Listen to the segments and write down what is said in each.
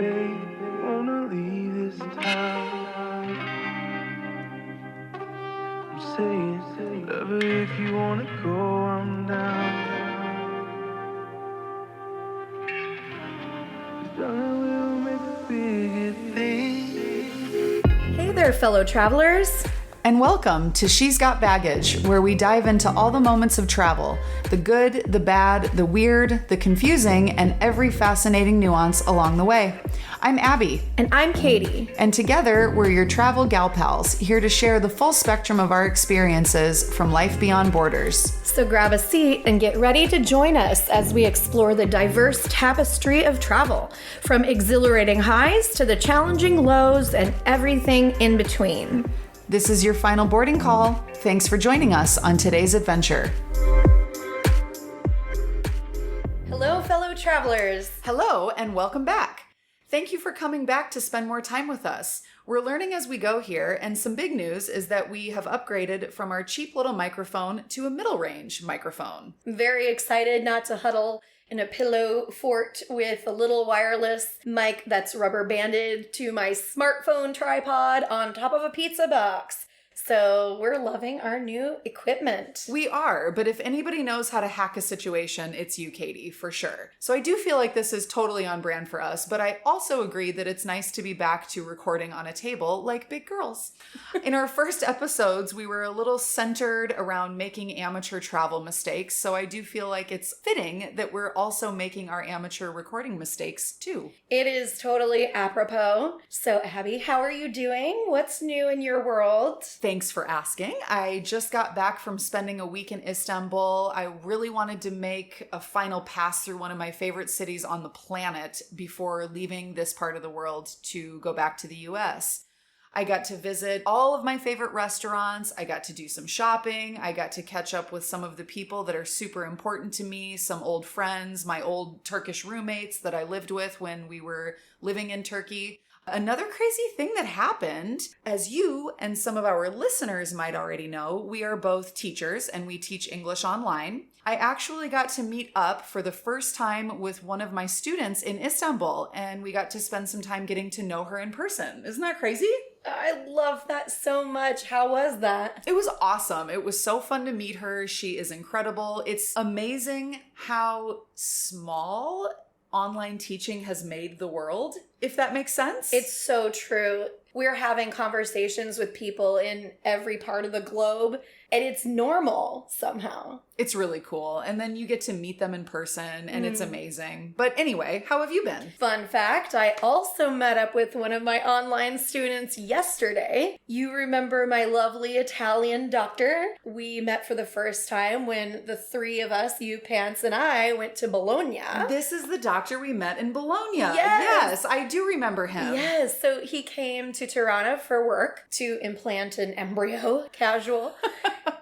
babe, wanna leave this town. I'm saying, whatever, if you wanna go, I'm down. 'Cause darling, we'll make a bigger thing. Hey there, fellow travelers. And welcome to She's Got Baggage, where we dive into all the moments of travel, the good, the bad, the weird, the confusing, and every fascinating nuance along the way. I'm Abby. And I'm Katy. And together, we're your travel gal pals, here to share the full spectrum of our experiences from life beyond borders. So grab a seat and get ready to join us as we explore the diverse tapestry of travel, from exhilarating highs to the challenging lows and everything in between. This is your final boarding call. Thanks for joining us on today's adventure. Hello, fellow travelers. Hello, and welcome back. Thank you for coming back to spend more time with us. We're learning as we go here, and some big news is that we have upgraded from our cheap little microphone to a middle range microphone. Very excited not to huddle in a pillow fort with a little wireless mic that's rubber banded to my smartphone tripod on top of a pizza box. So we're loving our new equipment. We are, but if anybody knows how to hack a situation, it's you, Katy, for sure. So I do feel like this is totally on brand for us, but I also agree that it's nice to be back to recording on a table like big girls. In our first episodes, we were a little centered around making amateur travel mistakes, so I do feel like it's fitting that we're also making our amateur recording mistakes too. It is totally apropos. So Abby, how are you doing? What's new in your world? Thanks for asking. I just got back from spending a week in Istanbul. I really wanted to make a final pass through one of my favorite cities on the planet before leaving this part of the world to go back to the US. I got to visit all of my favorite restaurants. I got to do some shopping. I got to catch up with some of the people that are super important to me, some old friends, my old Turkish roommates that I lived with when we were living in Turkey. Another crazy thing that happened, as you and some of our listeners might already know, we are both teachers and we teach English online. I actually got to meet up for the first time with one of my students in Istanbul, and we got to spend some time getting to know her in person. Isn't that crazy? I love that so much. How was that? It was awesome. It was so fun to meet her. She is incredible. It's amazing how small online teaching has made the world, if that makes sense. It's so true. We're having conversations with people in every part of the globe, and it's normal somehow. It's really cool. And then you get to meet them in person, and it's amazing. But anyway, how have you been? Fun fact, I also met up with one of my online students yesterday. You remember my lovely Italian doctor? We met for the first time when the three of us, you, Pants, and I, went to Bologna. This is the doctor we met in Bologna. Yes, I do remember him. Yes, so he came to Tirana for work to implant an embryo, casual,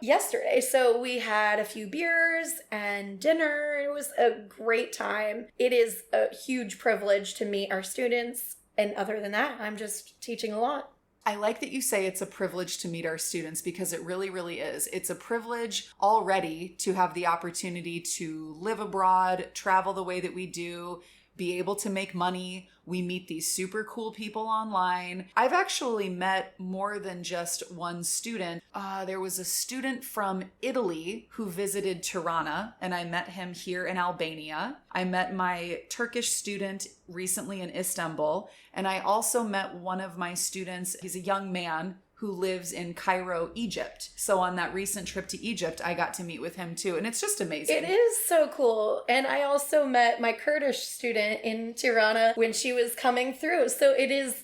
yesterday. So we had a few beers and dinner. It was a great time. It is a huge privilege to meet our students. And other than that, I'm just teaching a lot. I like that you say it's a privilege to meet our students because it really, really is. It's a privilege already to have the opportunity to live abroad, travel the way that we do, be able to make money. We meet these super cool people online. I've actually met more than just one student. There was a student from Italy who visited Tirana, and I met him here in Albania. I met my Turkish student recently in Istanbul, and I also met one of my students. He's a young man who lives in Cairo, Egypt. So on that recent trip to Egypt, I got to meet with him too. And it's just amazing. It is so cool. And I also met my Kurdish student in Tirana when she was coming through. So it is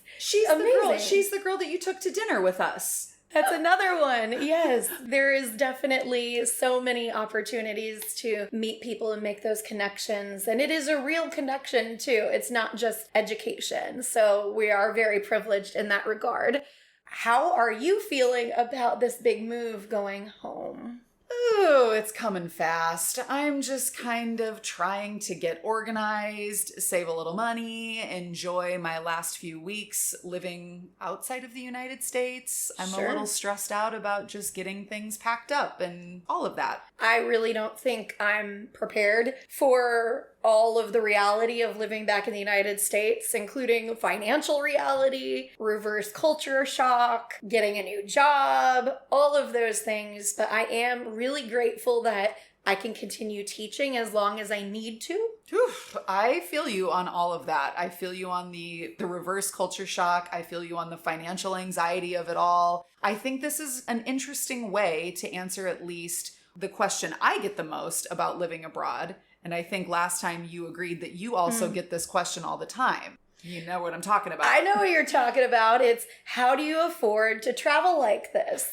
amazing. She's the girl that you took to dinner with us. That's another one. Yes. There is definitely so many opportunities to meet people and make those connections. And it is a real connection too. It's not just education. So we are very privileged in that regard. How are you feeling about this big move going home? Ooh, it's coming fast. I'm just kind of trying to get organized, save a little money, enjoy my last few weeks living outside of the United States. I'm a little stressed out about just getting things packed up and all of that. I really don't think I'm prepared for all of the reality of living back in the United States, including financial reality, reverse culture shock, getting a new job, all of those things. But I am really grateful that I can continue teaching as long as I need to. Oof, I feel you on all of that. I feel you on the reverse culture shock. I feel you on the financial anxiety of it all. I think this is an interesting way to answer at least the question I get the most about living abroad. And I think last time you agreed that you also get this question all the time. You know what I'm talking about. I know what you're talking about. It's how do you afford to travel like this?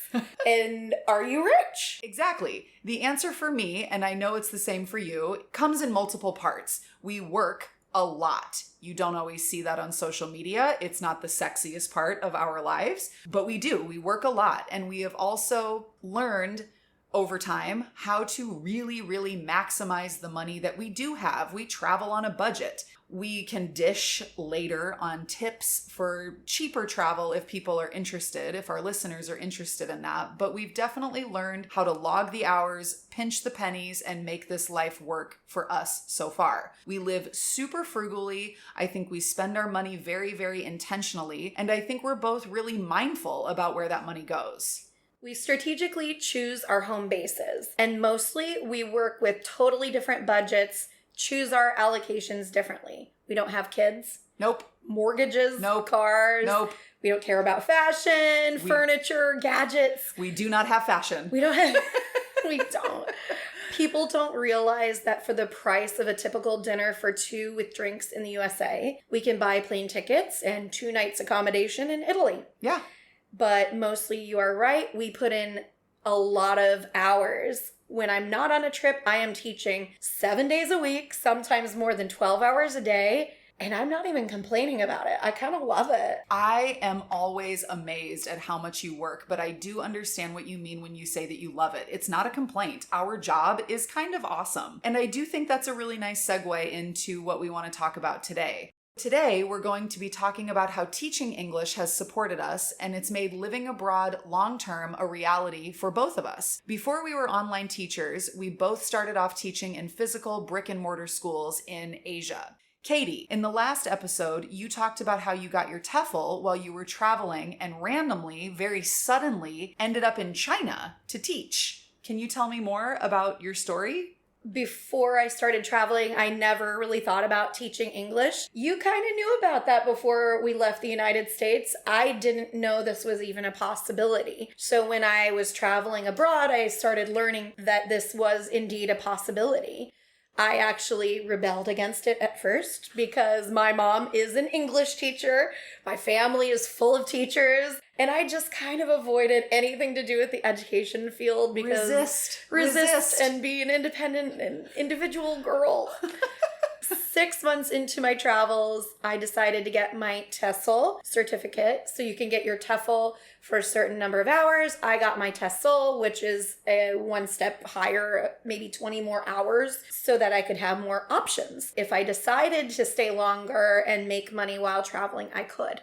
And are you rich? Exactly. The answer for me, and I know it's the same for you, comes in multiple parts. We work a lot. You don't always see that on social media. It's not the sexiest part of our lives, but we do. We work a lot. And we have also learned over time how to really, really maximize the money that we do have. We travel on a budget. We can dish later on tips for cheaper travel if people are interested, if our listeners are interested in that. But we've definitely learned how to log the hours, pinch the pennies, and make this life work for us so far. We live super frugally. I think we spend our money very, very intentionally. And I think we're both really mindful about where that money goes. We strategically choose our home bases, and mostly we work with totally different budgets, choose our allocations differently. We don't have kids. Nope. Mortgages. Nope. Cars. Nope. We don't care about fashion, furniture, gadgets. We do not have fashion. We don't. People don't realize that for the price of a typical dinner for two with drinks in the USA, we can buy plane tickets and 2 nights accommodation in Italy. Yeah. But mostly you are right. We put in a lot of hours. When I'm not on a trip, I am teaching 7 days a week, sometimes more than 12 hours a day. And I'm not even complaining about it. I kind of love it. I am always amazed at how much you work, but I do understand what you mean when you say that you love it. It's not a complaint. Our job is kind of awesome. And I do think that's a really nice segue into what we want to talk about today. Today, we're going to be talking about how teaching English has supported us, and it's made living abroad long-term a reality for both of us. Before we were online teachers, we both started off teaching in physical brick-and-mortar schools in Asia. Katy, in the last episode, you talked about how you got your TEFL while you were traveling and randomly, very suddenly, ended up in China to teach. Can you tell me more about your story? Before I started traveling, I never really thought about teaching English. You kind of knew about that before we left the United States. I didn't know this was even a possibility. So when I was traveling abroad, I started learning that this was indeed a possibility. I actually rebelled against it at first because my mom is an English teacher. My family is full of teachers. And I just kind of avoided anything to do with the education field because resist and be an independent and individual girl. 6 months into my travels, I decided to get my TESOL certificate. So you can get your TEFL for a certain number of hours. I got my TESOL, which is a 1 step higher, maybe 20 more hours, so that I could have more options. If I decided to stay longer and make money while traveling, I could.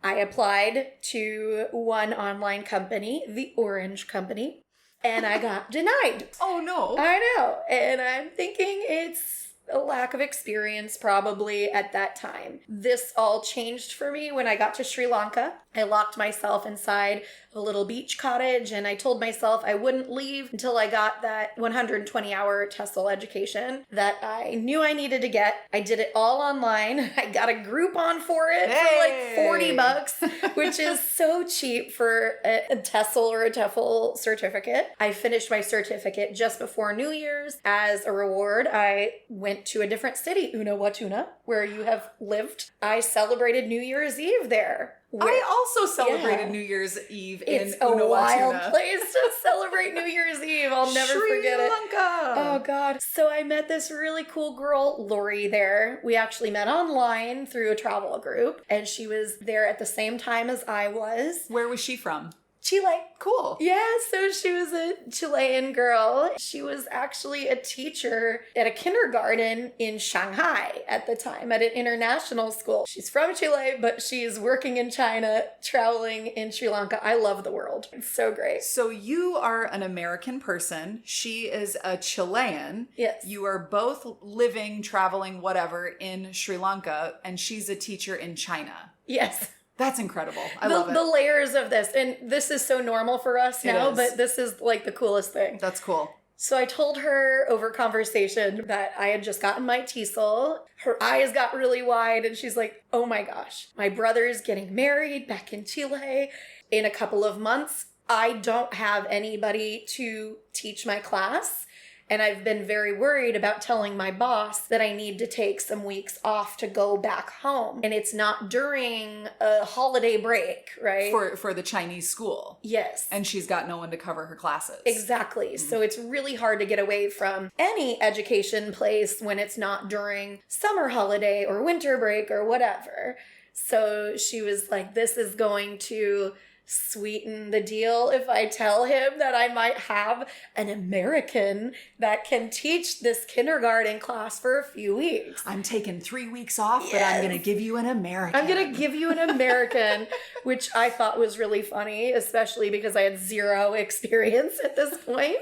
I applied to one online company, the Orange Company, and I got denied. Oh no. I know. And I'm thinking it's a lack of experience probably at that time. This all changed for me when I got to Sri Lanka. I locked myself inside a little beach cottage and I told myself I wouldn't leave until I got that 120-hour TESOL education that I knew I needed to get. I did it all online. I got a Groupon for it for like $40, which is so cheap for a TESOL or a TEFL certificate. I finished my certificate just before New Year's. As a reward, I went to a different city, Uluwatuna, where you have lived. I celebrated New Year's Eve there. I also celebrated New Year's Eve in It's a Uluwatuna. wild place to celebrate New Year's Eve. I'll never forget it. Sri Lanka. Oh, God. So I met this really cool girl, Lori, there. We actually met online through a travel group, and she was there at the same time as I was. Where was she from? Chile. Cool. Yeah, so she was a Chilean girl. She was actually a teacher at a kindergarten in Shanghai at the time, at an international school. She's from Chile, but she's working in China, traveling in Sri Lanka. I love the world. It's so great. So you are an American person. She is a Chilean. Yes. You are both living, traveling, whatever, in Sri Lanka, and she's a teacher in China. Yes. That's incredible. I love it. The layers of this. And this is so normal for us now, is. but this is like the coolest thing. That's cool. So I told her over conversation that I had just gotten my TESOL. Her eyes got really wide and she's like, oh my gosh, my brother's getting married back in Chile in a couple of months. I don't have anybody to teach my class. And I've been very worried about telling my boss that I need to take some weeks off to go back home. And it's not during a holiday break, right? For the Chinese school. Yes. And she's got no one to cover her classes. Exactly. So it's really hard to get away from any education place when it's not during summer holiday or winter break or whatever. So she was like, this is going to sweeten the deal if I tell him that I might have an American that can teach this kindergarten class for a few weeks. I'm taking 3 weeks off, but I'm going to give you an American. I'm going to give you an American, which I thought was really funny, especially because I had zero experience at this point.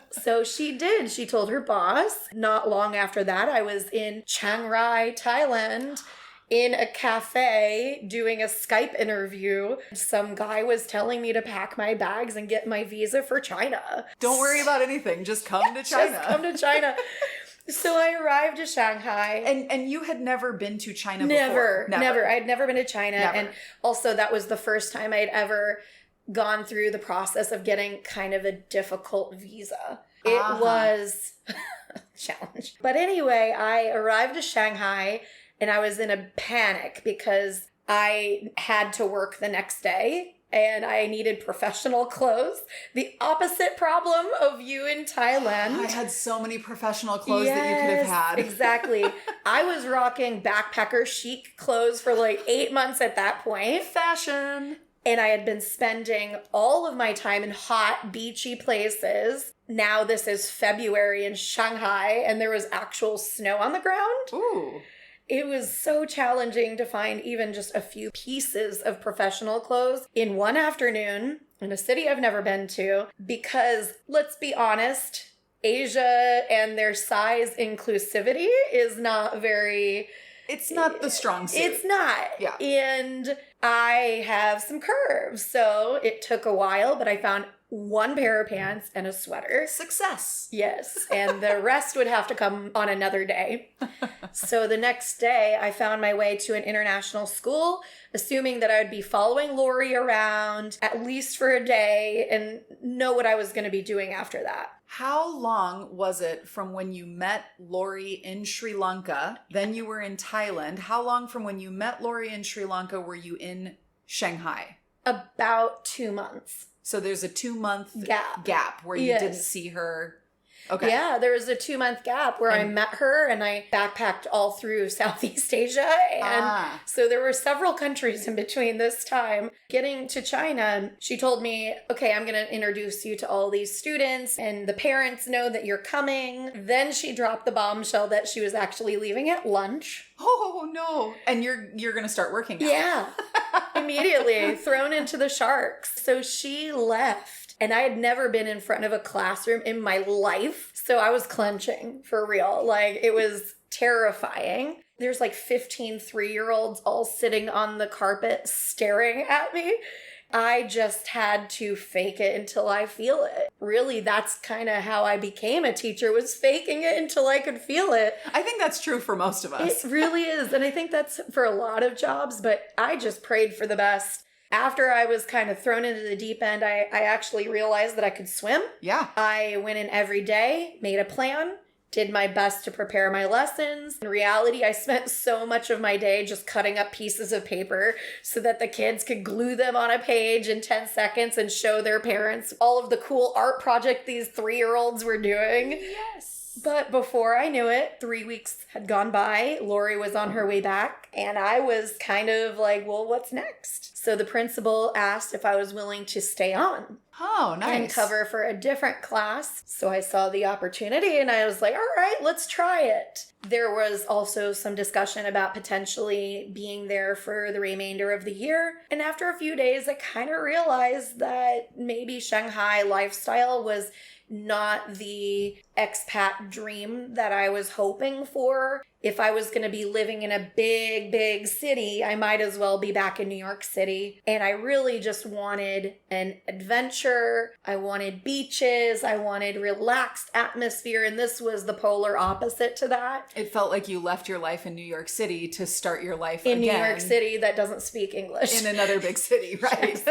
So she did. She told her boss. Not long after that, I was in Chiang Rai, Thailand, in a cafe doing a Skype interview. Some guy was telling me to pack my bags and get my visa for China. Don't worry about anything. Just come to China. Just come to China. So I arrived to Shanghai. And you had never been to China before? Never. Never. I'd never been to China. Never. And also that was the first time I'd ever gone through the process of getting kind of a difficult visa. It was a challenge. But anyway, I arrived to Shanghai and I was in a panic because I had to work the next day and I needed professional clothes. The opposite problem of you in Thailand. I had so many professional clothes that you could have had. Exactly. I was rocking backpacker chic clothes for like 8 months at that point. Fashion. And I had been spending all of my time in hot, beachy places. Now this is February in Shanghai and there was actual snow on the ground. Ooh. It was so challenging to find even just a few pieces of professional clothes in one afternoon in a city I've never been to because, let's be honest, Asia and their size inclusivity is not very... It's not the strong suit. It's not. Yeah. And I have some curves. So it took a while, but I found one pair of pants and a sweater. Success. Yes. And the rest would have to come on another day. So the next day, I found my way to an international school, assuming that I would be following Lori around at least for a day and know what I was going to be doing after that. How long was it from when you met Lori in Sri Lanka, then you were in Thailand? How long from when you met Lori in Sri Lanka were you in Shanghai? About 2 months. So there's a 2-month gap where you Yes. didn't see her. Okay. Yeah, there was a 2-month gap where I met her and I backpacked all through Southeast Asia. And so there were several countries in between this time. Getting to China, she told me, okay, I'm going to introduce you to all these students and the parents know that you're coming. Then she dropped the bombshell that she was actually leaving at lunch. Oh, no. And you're going to start working now. Yeah, immediately thrown into the sharks. So she left. And I had never been in front of a classroom in my life. So I was clenching for real. Like, it was terrifying. There's like 15 3-year-olds all sitting on the carpet staring at me. I just had to fake it until I feel it. Really, that's kind of how I became a teacher, was faking it until I could feel it. I think that's true for most of us. It really is. And I think that's for a lot of jobs, but I just prayed for the best. After I was kind of thrown into the deep end, I actually realized that I could swim. Yeah. I went in every day, made a plan, did my best to prepare my lessons. In reality, I spent so much of my day just cutting up pieces of paper so that the kids could glue them on a page in 10 seconds and show their parents all of the cool art project these 3-year-olds were doing. Yes. But before I knew it, 3 weeks had gone by. Lori was on her way back, and I was kind of like, well, what's next? So the principal asked if I was willing to stay on Oh, nice. and cover for a different class. So I saw the opportunity and I was like, all right, let's try it. There was also some discussion about potentially being there for the remainder of the year. And after a few days, I kind of realized that maybe Shanghai lifestyle was not the expat dream that I was hoping for. If I was going to be living in a big, big city, I might as well be back in New York City. And I really just wanted an adventure. I wanted beaches. I wanted relaxed atmosphere. And this was the polar opposite to that. It felt like you left your life in New York City to start your life in again. New York City that doesn't speak English. In another big city, right?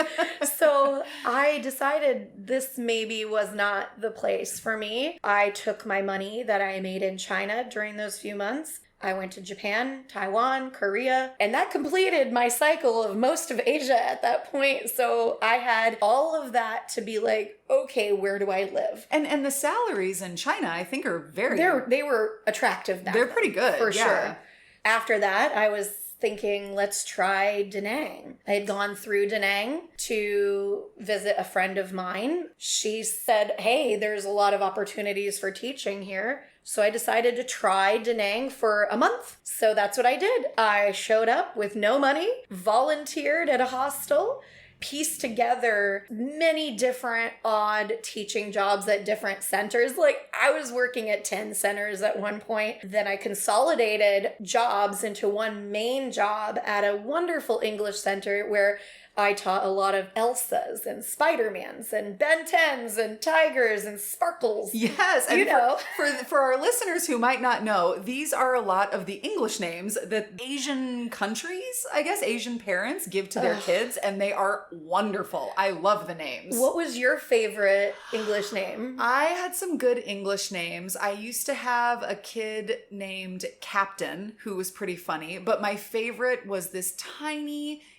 So I decided this maybe was not the place for me. I took my money that I made in China during those few months. I went to Japan, Taiwan, Korea, and that completed my cycle of most of Asia at that point. So I had all of that to be like, okay, where do I live? And the salaries in China, I think, are they were attractive. They're pretty good. For sure. After that, I was thinking, let's try Da Nang. I had gone through Da Nang to visit a friend of mine. She said, hey, there's a lot of opportunities for teaching here. So I decided to try Da Nang for a month. So that's what I did. I showed up with no money, volunteered at a hostel, pieced together many different odd teaching jobs at different centers. Like I was working at 10 centers at one point. Then I consolidated jobs into one main job at a wonderful English center where I taught a lot of Elsas and Spider-Mans and Ben 10s and Tigers and Sparkles. Yes. And you know. For our listeners who might not know, these are a lot of the English names that Asian countries, I guess Asian parents give to their kids, and they are wonderful. I love the names. What was your favorite English name? I had some good English names. I used to have a kid named Captain who was pretty funny, but my favorite was this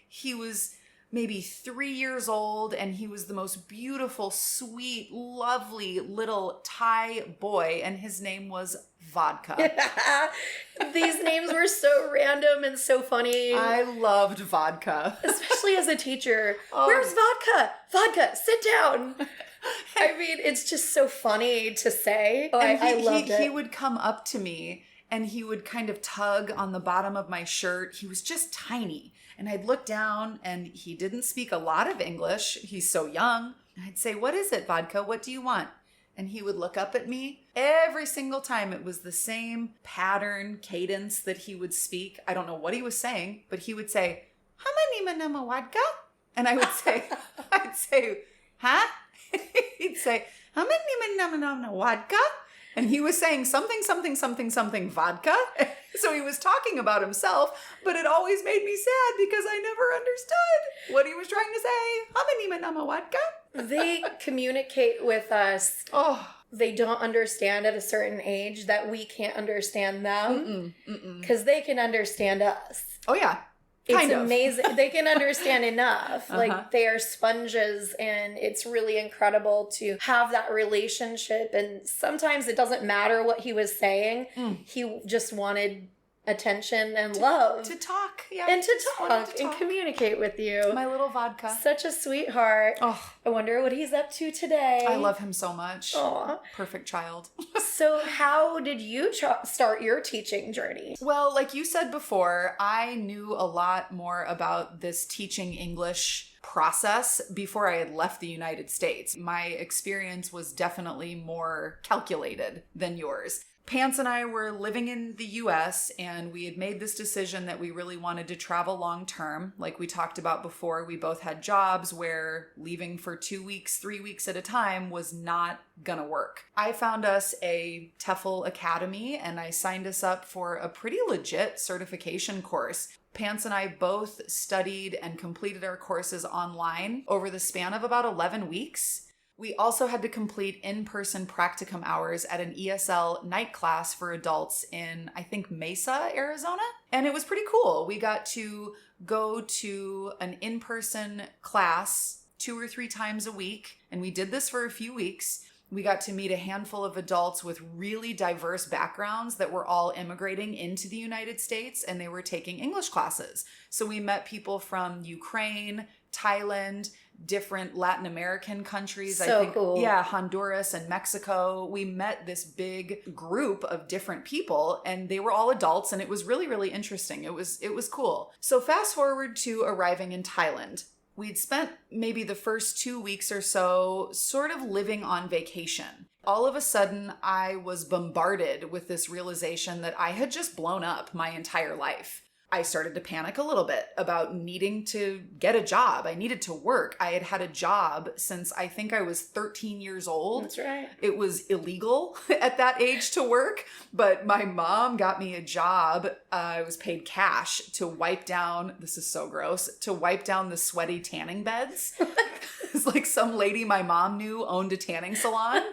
he was maybe 3 years old, and he was the most beautiful, sweet, lovely little Thai boy, and his name was Vodka. These names were so random and so funny. I loved Vodka. Especially as a teacher. Where's Vodka? Vodka, sit down. I mean, it's just so funny to say. I loved it. He would come up to me, and he would kind of tug on the bottom of my shirt. He was just tiny. And I'd look down, and he didn't speak a lot of English. He's so young. I'd say, what is it, Vodka? What do you want? And he would look up at me. Every single time it was the same pattern, cadence that he would speak. I don't know what he was saying, but he would say, Hamanima vodka? And I would say, huh? He'd say, Hamanima vodka? And he was saying something, vodka. So he was talking about himself, but it always made me sad because I never understood what he was trying to say. Hamanima vodka? They communicate with us. They don't understand at a certain age that we can't understand them because they can understand us. Oh, yeah. It's amazing. They can understand enough. Like they are sponges, and it's really incredible to have that relationship. And sometimes it doesn't matter what he was saying. He just wanted attention and love. To talk. Yeah. And to talk and communicate with you. My little Vodka. Such a sweetheart. Oh, I wonder what he's up to today. I love him so much. Aw. Perfect child. So how did you start your teaching journey? Well, like you said before, I knew a lot more about this teaching English process before I had left the United States. My experience was definitely more calculated than yours. Pants and I were living in the US, and we had made this decision that we really wanted to travel long term. Like we talked about before, we both had jobs where leaving for 2 weeks, 3 weeks at a time was not gonna work. I found us a TEFL Academy, and I signed us up for a pretty legit certification course. Pants and I both studied and completed our courses online over the span of about 11 weeks. We also had to complete in-person practicum hours at an ESL night class for adults in, I think, Mesa, Arizona. And it was pretty cool. We got to go to an in-person class 2 or 3 times a week. And we did this for a few weeks. We got to meet a handful of adults with really diverse backgrounds that were all immigrating into the United States, and they were taking English classes. So we met people from Ukraine, Thailand, different Latin American countries. So I think, cool. yeah, Honduras and Mexico. We met this big group of different people, and they were all adults, and it was really, really interesting. It was cool. So fast forward to arriving in Thailand. We'd spent maybe the first 2 weeks or so sort of living on vacation. All of a sudden, I was bombarded with this realization that I had just blown up my entire life. I started to panic a little bit about needing to get a job. I needed to work. I had had a job since I think I was 13 years old. That's right. It was illegal at that age to work, but my mom got me a job. I was paid cash to wipe down, this is so gross, to wipe down the sweaty tanning beds. It's like some lady my mom knew owned a tanning salon.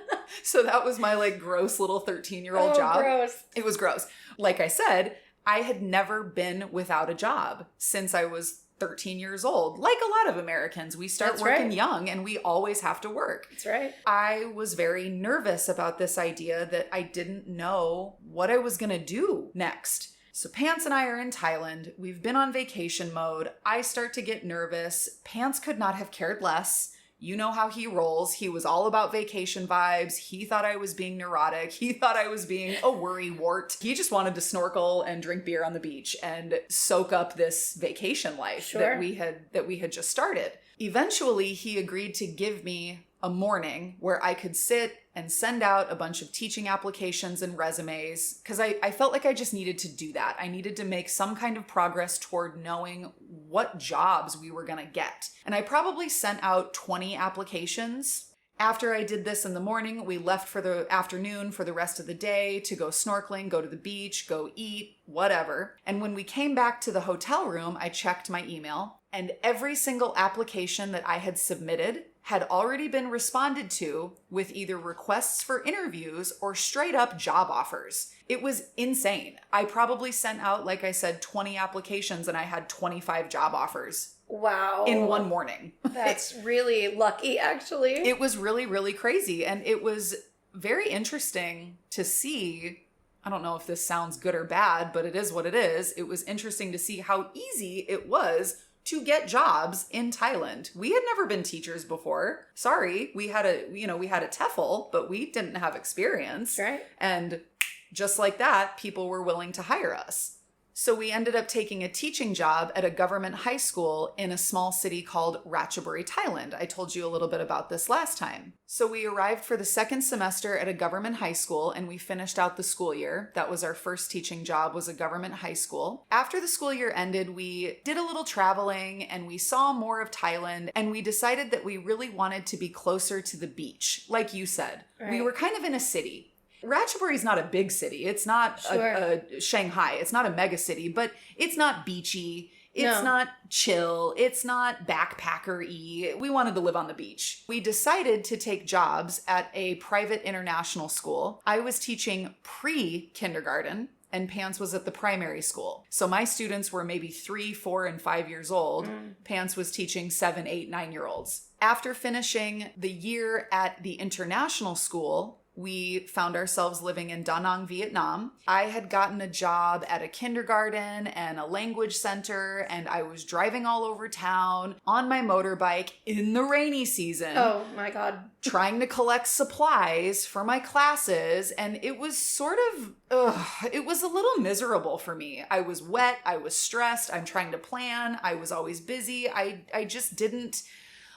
So that was my like gross little 13-year-old job. Gross. It was gross. Like I said, I had never been without a job since I was 13 years old. Like a lot of Americans, we start working young and we always have to work. That's right. I was very nervous about this idea that I didn't know what I was going to do next. So Pants and I are in Thailand. We've been on vacation mode. I start to get nervous. Pants could not have cared less. You know how he rolls. He was all about vacation vibes. He thought I was being neurotic. He thought I was being a worrywart. He just wanted to snorkel and drink beer on the beach and soak up this vacation life that we had just started. Eventually, he agreed to give me a morning where I could sit and send out a bunch of teaching applications and resumes because I felt like I just needed to do that. I needed to make some kind of progress toward knowing what jobs we were going to get. And I probably sent out 20 applications. After I did this in the morning, we left for the afternoon for the rest of the day to go snorkeling, go to the beach, go eat, whatever. And when we came back to the hotel room, I checked my email, and every single application that I had submitted had already been responded to with either requests for interviews or straight up job offers. It was insane. I probably sent out, like I said, 20 applications and I had 25 job offers. Wow. In one morning. That's really lucky, actually. It was really, really crazy. And it was very interesting to see. I don't know if this sounds good or bad, but it is what it is. It was interesting to see how easy it was to get jobs in Thailand. We had never been teachers before. Sorry, we had a TEFL, but we didn't have experience. Right. And just like that, people were willing to hire us. So we ended up taking a teaching job at a government high school in a small city called Ratchaburi, Thailand. I told you a little bit about this last time. So we arrived for the second semester at a government high school and we finished out the school year. That was our first teaching job, was a government high school. After the school year ended, we did a little traveling and we saw more of Thailand, and we decided that we really wanted to be closer to the beach. Like you said, we were kind of in a city. Ratchaburi is not a big city. It's not a Shanghai. It's not a mega city, but it's not beachy. It's not chill. It's not backpacker-y. We wanted to live on the beach. We decided to take jobs at a private international school. I was teaching pre-kindergarten and Pants was at the primary school. So my students were maybe 3, 4, and 5 years old. Pants was teaching 7, 8, 9-year-olds. After finishing the year at the international school, we found ourselves living in Da Nang, Vietnam. I had gotten a job at a kindergarten and a language center, and I was driving all over town on my motorbike in the rainy season. Oh my God. Trying to collect supplies for my classes, and it was sort of, it was a little miserable for me. I was wet, I was stressed, I'm trying to plan, I was always busy. I just didn't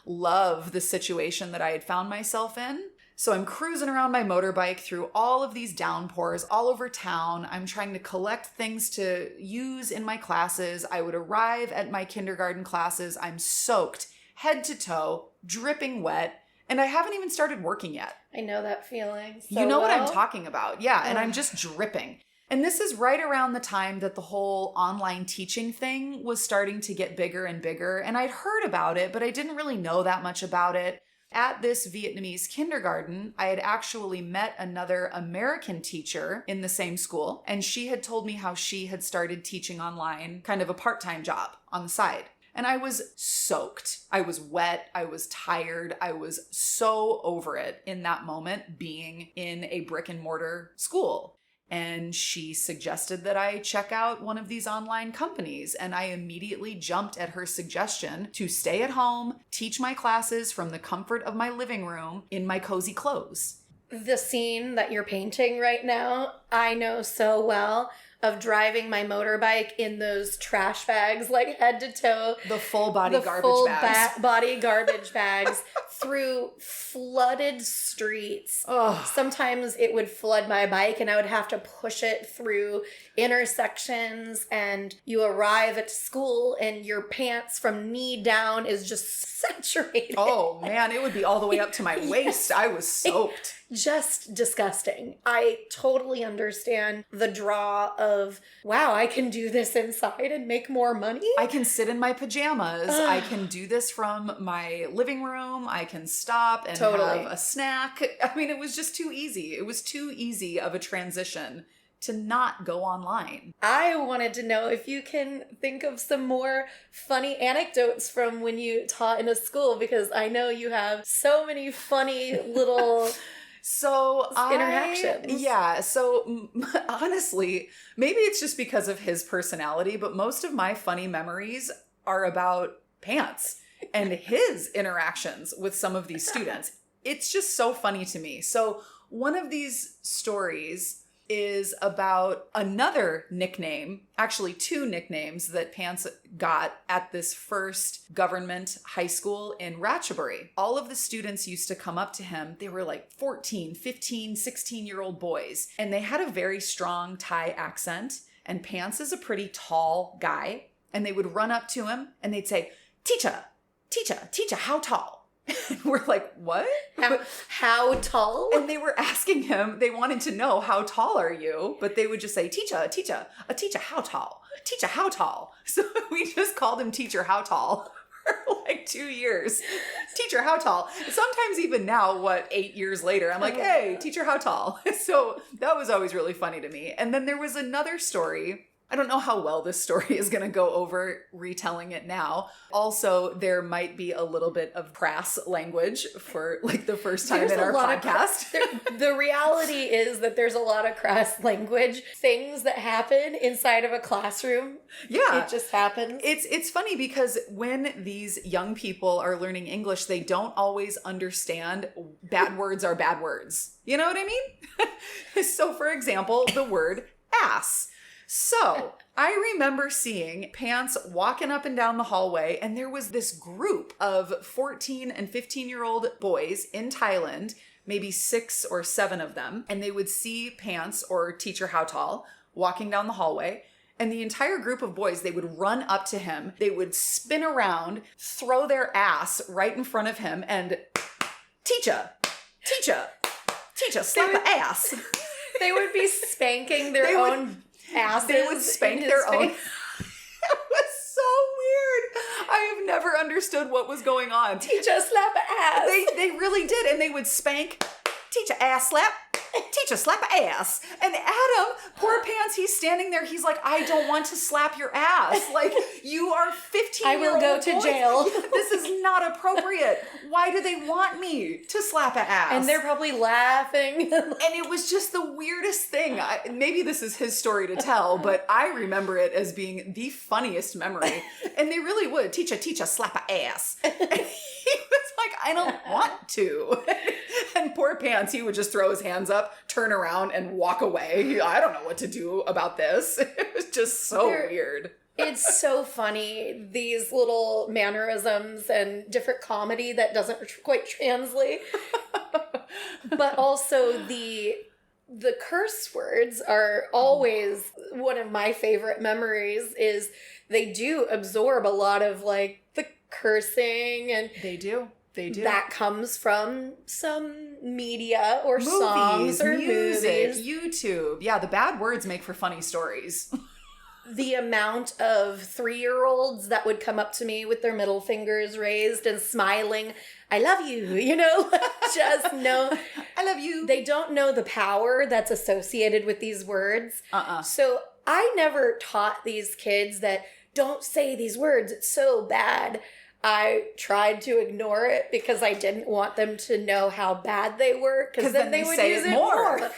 love the situation that I had found myself in. So I'm cruising around my motorbike through all of these downpours all over town. I'm trying to collect things to use in my classes. I would arrive at my kindergarten classes. I'm soaked head to toe, dripping wet, and I haven't even started working yet. I know that feeling. You know what I'm talking about. Yeah, and I'm just dripping. And this is right around the time that the whole online teaching thing was starting to get bigger and bigger. And I'd heard about it, but I didn't really know that much about it. At this Vietnamese kindergarten, I had actually met another American teacher in the same school, and she had told me how she had started teaching online, kind of a part-time job on the side. And I was soaked. I was wet. I was tired. I was so over it in that moment being in a brick and mortar school. And she suggested that I check out one of these online companies. And I immediately jumped at her suggestion to stay at home, teach my classes from the comfort of my living room in my cozy clothes. The scene that you're painting right now, I know so well, of driving my motorbike in those trash bags, like head to toe. The full body garbage bags. Body garbage bags through flooded streets. Ugh. Sometimes it would flood my bike and I would have to push it through intersections, and you arrive at school and your pants from knee down is just saturated. Oh man, it would be all the way up to my waist. I was soaked. Just disgusting. I totally understand the draw of, wow, I can do this inside and make more money. I can sit in my pajamas. I can do this from my living room. I can stop and have a snack. I mean, it was just too easy. It was too easy of a transition to not go online. I wanted to know if you can think of some more funny anecdotes from when you taught in a school, because I know you have so many funny little interactions. So honestly, maybe it's just because of his personality, but most of my funny memories are about pants and his interactions with some of these students. It's just so funny to me. So one of these stories is about another nickname, actually two nicknames that Pants got at this first government high school in Ratchaburi. All of the students used to come up to him. They were like 14, 15, 16-year-old boys, and they had a very strong Thai accent, and Pants is a pretty tall guy, and they would run up to him and they'd say, "Teacher, teacher, teacher, how tall?" And we're like, what? How tall? And they were asking him, they wanted to know, how tall are you? But they would just say, teacher, teacher, a teacher, how tall? Teacher, how tall? So we just called him Teacher How Tall for like 2 years. Teacher, how tall? Sometimes even now, 8 years later, I'm like, hey, Teacher, how tall? So that was always really funny to me. And then there was another story. I don't know how well this story is going to go over retelling it now. Also, there might be a little bit of crass language for like the first time in our podcast. The reality is that there's a lot of crass language, things that happen inside of a classroom. Yeah. It just happens. It's funny because when these young people are learning English, they don't always understand bad words are bad words. You know what I mean? So for example, the word ass. So I remember seeing Pants walking up and down the hallway, and there was this group of 14 and 15-year-old boys in Thailand, maybe 6 or 7 of them, and they would see Pants or Teacher How Tall walking down the hallway, and the entire group of boys, they would run up to him, they would spin around, throw their ass right in front of him, and teacher, teacher, teacher, slap the ass. They would be spanking their own asses. They would spank their own. It was so weird. I have never understood what was going on. Teacher slap a ass. They really did, and they would spank. Teacher ass slap. Teacher slap a ass. And Adam, poor Pants, he's standing there. He's like, I don't want to slap your ass. Like, you are 15 I will go to jail. This is not appropriate. Why do they want me to slap a ass? And they're probably laughing. And it was just the weirdest thing. Maybe this is his story to tell, but I remember it as being the funniest memory. And they really would. Teacher, slap a ass. And he was like, I don't want to. And poor Pants, he would just throw his hands up, turn around, and walk away. I don't know what to do about this. It was just so weird. It's so funny, these little mannerisms and different comedy that doesn't quite translate. But also the curse words are always one of my favorite memories. Is they do absorb a lot of like the cursing, and they do. That comes from some media or songs or music, movies. YouTube. Yeah, the bad words make for funny stories. The amount of 3-year-olds that would come up to me with their middle fingers raised and smiling, I love you, just know. I love you. They don't know the power that's associated with these words. Uh-uh. So I never taught these kids that don't say these words. It's so bad. I tried to ignore it because I didn't want them to know how bad they were, because then they would use it more.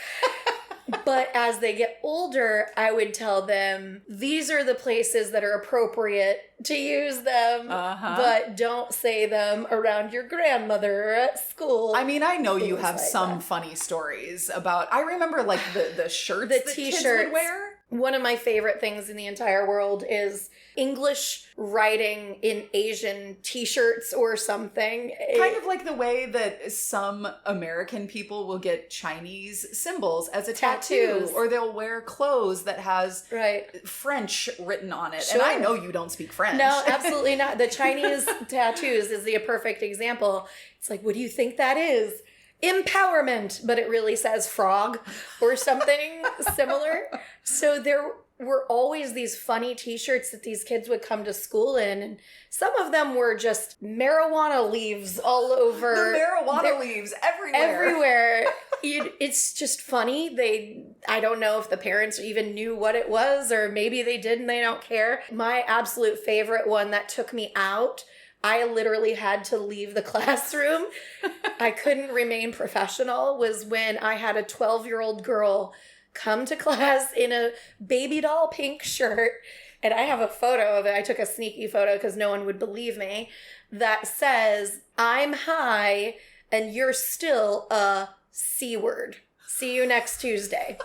But as they get older, I would tell them, these are the places that are appropriate to use them, but don't say them around your grandmother or at school. I mean, I know you have some funny stories about, I remember like the shirts that kids would wear. One of my favorite things in the entire world is English writing in Asian t-shirts or something. Kind of like the way that some American people will get Chinese symbols as a tattoo. Or they'll wear clothes that has French written on it. Sure. And I know you don't speak French. No, absolutely not. The Chinese tattoos is the perfect example. It's like, what do you think that is? Empowerment, but it really says frog or something similar. So there were always these funny t-shirts that these kids would come to school in, and some of them were just marijuana leaves all over. The marijuana leaves everywhere. It's just funny. I don't know if the parents even knew what it was, or maybe they did and they don't care. My absolute favorite one that took me out, I literally had to leave the classroom. I couldn't remain professional, was when I had a 12-year-old girl come to class in a baby doll pink shirt. And I have a photo of it. I took a sneaky photo because no one would believe me. That says, I'm high and you're still a C word. See you next Tuesday.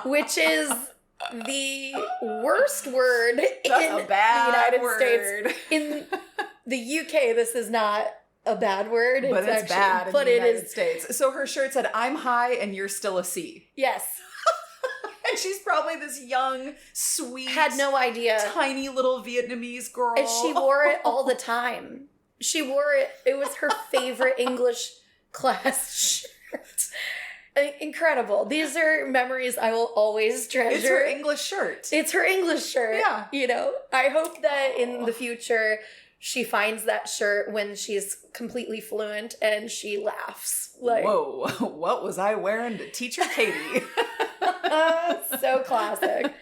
Which is the worst word in the United States. In the UK, this is not a bad word. But it's bad in the United States. So her shirt said, I'm high and you're still a C. Yes. And she's probably this young, sweet, had no idea, tiny little Vietnamese girl. And she wore it all the time. She wore it. It was her favorite English class shirt. Incredible. These are memories I will always treasure. It's her English shirt. It's her English shirt. Yeah. You know, I hope that in the future she finds that shirt when she's completely fluent and she laughs. Like, whoa, what was I wearing to teacher Katy? So classic.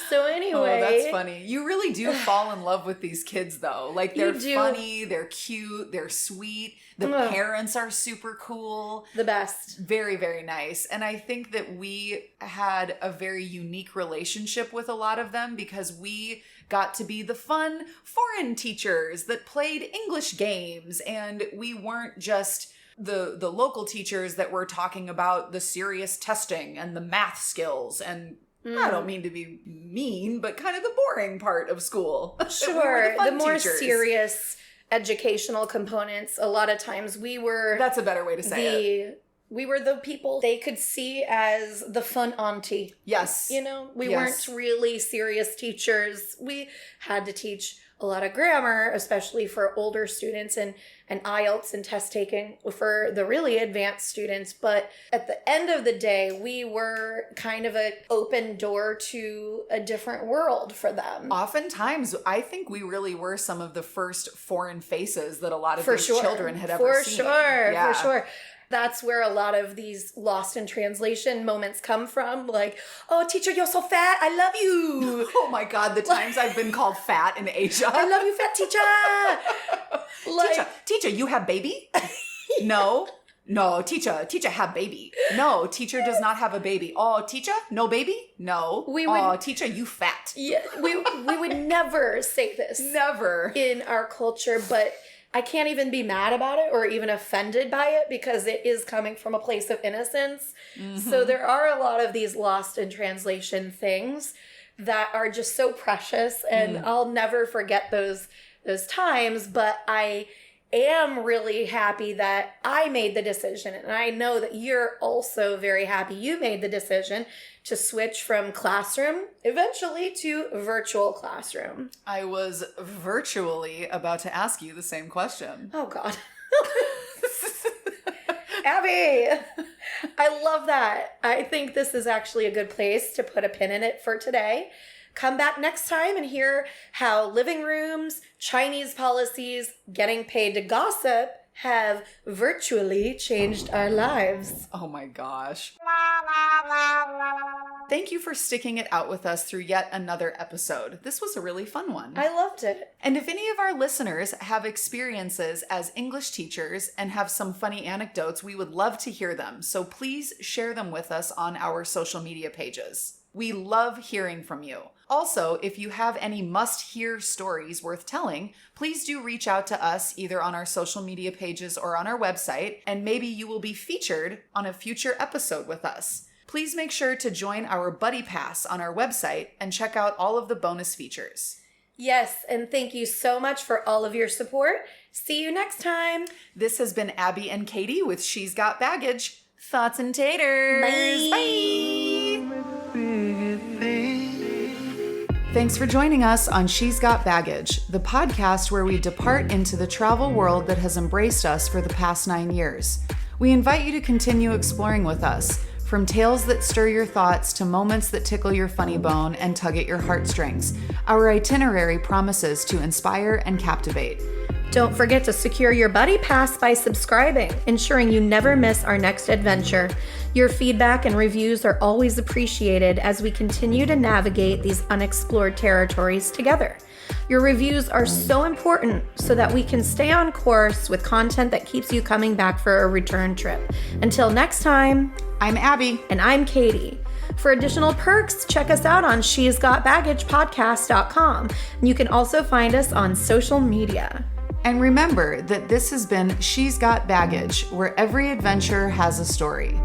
So anyway. Oh, that's funny. You really do fall in love with these kids though. Like they're funny, they're cute, they're sweet. The parents are super cool. The best. Very, very nice. And I think that we had a very unique relationship with a lot of them because we got to be the fun foreign teachers that played English games. And we weren't just the local teachers that were talking about the serious testing and the math skills. And I don't mean to be mean, but kind of the boring part of school. Sure. The more serious educational components, a lot of times we were... That's a better way to say it. We were the people they could see as the fun auntie. Yes. You know, we weren't really serious teachers. We had to teach a lot of grammar, especially for older students, and IELTS and test taking for the really advanced students. But at the end of the day, we were kind of an open door to a different world for them. Oftentimes, I think we really were some of the first foreign faces that a lot of these children had ever seen. For sure. That's where a lot of these lost in translation moments come from. Like, oh, teacher, you're so fat. I love you. Oh my God, the times I've been called fat in Asia. I love you, fat teacher. Like, teacher, you have baby? No, teacher have baby. No, teacher does not have a baby. Oh, teacher, no baby? No. Teacher, you fat. Yeah, we would never say this. Never. In our culture, but I can't even be mad about it or even offended by it because it is coming from a place of innocence. Mm-hmm. So there are a lot of these lost in translation things that are just so precious, and I'll never forget those times. But I am really happy that I made the decision, and I know that you're also very happy you made the decision to switch from classroom eventually to virtual classroom. I was virtually about to ask you the same question. Oh, God. Abby, I love that. I think this is actually a good place to put a pin in it for today. Come back next time and hear how living rooms, Chinese policies, getting paid to gossip have virtually changed our lives. Oh my gosh. Thank you for sticking it out with us through yet another episode. This was a really fun one. I loved it. And if any of our listeners have experiences as English teachers and have some funny anecdotes, we would love to hear them. So please share them with us on our social media pages. We love hearing from you. Also, if you have any must-hear stories worth telling, please do reach out to us either on our social media pages or on our website, and maybe you will be featured on a future episode with us. Please make sure to join our Buddy Pass on our website and check out all of the bonus features. Yes, and thank you so much for all of your support. See you next time. This has been Abby and Katy with She's Got Baggage. Thoughts and taters. Bye. Thanks for joining us on She's Got Baggage, the podcast where we depart into the travel world that has embraced us for the past 9 years. We invite you to continue exploring with us, from tales that stir your thoughts to moments that tickle your funny bone and tug at your heartstrings. Our itinerary promises to inspire and captivate. Don't forget to secure your Buddy Pass by subscribing, ensuring you never miss our next adventure. Your feedback and reviews are always appreciated as we continue to navigate these unexplored territories together. Your reviews are so important so that we can stay on course with content that keeps you coming back for a return trip. Until next time, I'm Abby. And I'm Katy. For additional perks, check us out on she'sgotbaggagepodcast.com. And you can also find us on social media. And remember that this has been She's Got Baggage, where every adventure has a story.